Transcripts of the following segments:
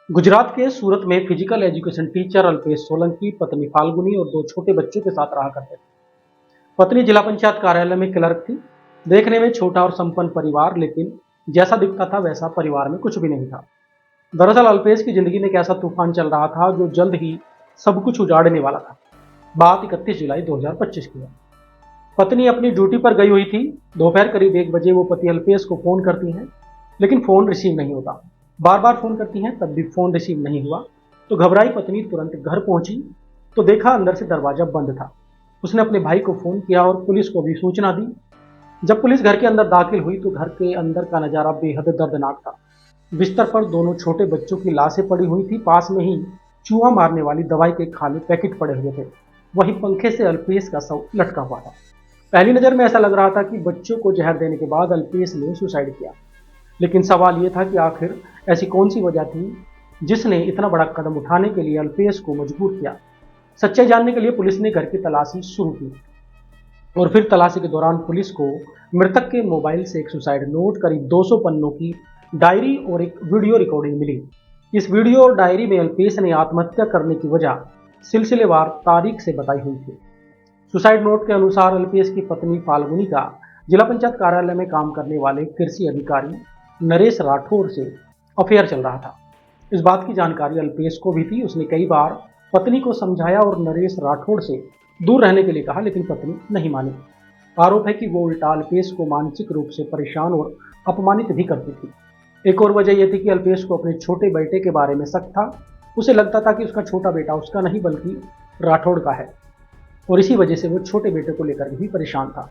गुजरात के सूरत में physical education teacher Alpesh Solanki पत्नी फाल्गुनी और 2 छोटे बच्चों के साथ रहा करते थे। पत्नी जिला पंचायत कार्यालय में क्लर्क थी। देखने में छोटा और संपन्न परिवार, लेकिन जैसा दिखता था वैसा परिवार में कुछ भी नहीं था। दरअसल अल्पेश की जिंदगी में एक ऐसा तूफान चल रहा था जो जल्द ही सब कुछ उजाड़ने वाला था। बात 31 जुलाई 2025 की है। पत्नी अपनी ड्यूटी पर गई हुई थी। दोपहर करीब 1 बजे वो पति अल्पेश को फोन करती हैं, लेकिन फोन रिसीव नहीं होता। बार बार फोन करती हैं, तब भी फोन रिसीव नहीं हुआ। तो घबराई पत्नी तुरंत घर पहुंची तो देखा अंदर से दरवाजा बंद था। उसने अपने भाई को फोन किया और पुलिस को भी सूचना दी। जब पुलिस घर के अंदर दाखिल हुई तो घर के अंदर का नजारा बेहद दर्दनाक था। बिस्तर पर दोनों छोटे बच्चों की लाशें पड़ी हुई थी। पास में ही चूहा मारने वाली दवाई के खाली पैकेट पड़े हुए थे। वहीं पंखे से अल्पेश का शव लटका हुआ था। पहली नजर में ऐसा लग रहा था कि बच्चों को जहर देने के बाद अल्पेश ने सुसाइड किया। लेकिन सवाल यह था कि आखिर ऐसी कौन सी वजह थी जिसने इतना बड़ा कदम उठाने के लिए अल्पेश को मजबूर किया। सच्चाई जानने के लिए पुलिस ने घर की तलाशी शुरू की और फिर तलाशी के दौरान पुलिस को मृतक के मोबाइल से एक सुसाइड नोट, करीब 200 पन्नों की डायरी और एक वीडियो रिकॉर्डिंग मिली। इस वीडियो और डायरी में अल्पेश ने आत्महत्या करने की वजह सिलसिलेवार तारीख से बताई हुई थी। सुसाइड नोट के अनुसार अल्पेश की पत्नी फाल्गुनी का जिला पंचायत कार्यालय में काम करने वाले कृषि अधिकारी नरेश राठौर से अफेयर चल रहा था। इस बात की जानकारी अल्पेश को भी थी। उसने कई बार पत्नी को समझाया और नरेश राठौर से दूर रहने के लिए कहा, लेकिन पत्नी नहीं मानी। आरोप है कि वो उल्टा अल्पेश को मानसिक रूप से परेशान और अपमानित भी करती थी। एक और वजह यह थी कि अल्पेश को अपने छोटे बेटे के बारे में शक था। उसे लगता था कि उसका छोटा बेटा उसका नहीं बल्कि राठौड़ का है और इसी वजह से वो छोटे बेटे को लेकर भी परेशान था।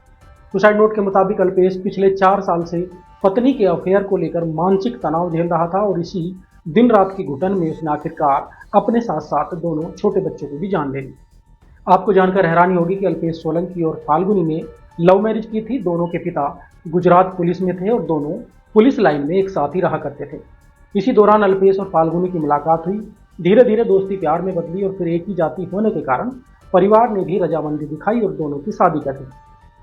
सुसाइड नोट के मुताबिक अल्पेश पिछले 4 साल से पत्नी के अफेयर को लेकर मानसिक तनाव झेल रहा था और इसी दिन रात की घुटन में उसने आखिरकार अपने साथ साथ दोनों छोटे बच्चों को भी जान ले ली। आपको जानकर हैरानी होगी कि अल्पेश सोलंकी और फाल्गुनी ने लव मैरिज की थी। दोनों के पिता गुजरात पुलिस में थे और दोनों पुलिस लाइन में एक साथ ही रहा करते थे। इसी दौरान अल्पेश और फाल्गुनी की मुलाकात हुई। धीरे धीरे दोस्ती प्यार में बदली और फिर एक ही जाति होने के कारण परिवार ने भी रजामंदी दिखाई और दोनों की शादी कर दी।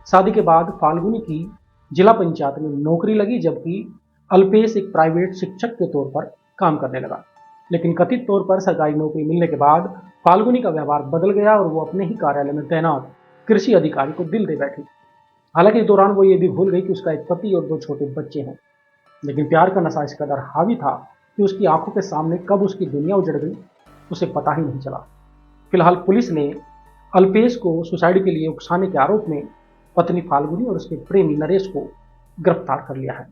शादी के बाद फाल्गुनी की जिला पंचायत में नौकरी लगी, जबकि अल्पेश एक प्राइवेट शिक्षक के तौर पर काम करने लगा। लेकिन कथित तौर पर सरकारी नौकरी मिलने के बाद फाल्गुनी का व्यवहार बदल गया और वो अपने ही कार्यालय में तैनात कृषि अधिकारी को दिल दे बैठी। हालांकि इस दौरान वो ये भी भूल गई कि उसका एक पति और 2 छोटे बच्चे हैं। लेकिन प्यार का नशा इस कदर हावी था कि उसकी आंखों के सामने कब उसकी दुनिया उजड़ गई उसे पता ही नहीं चला। फिलहाल पुलिस ने अल्पेश को सुसाइड के लिए उकसाने के आरोप में पत्नी फाल्गुनी और उसके प्रेमी नरेश को गिरफ्तार कर लिया है।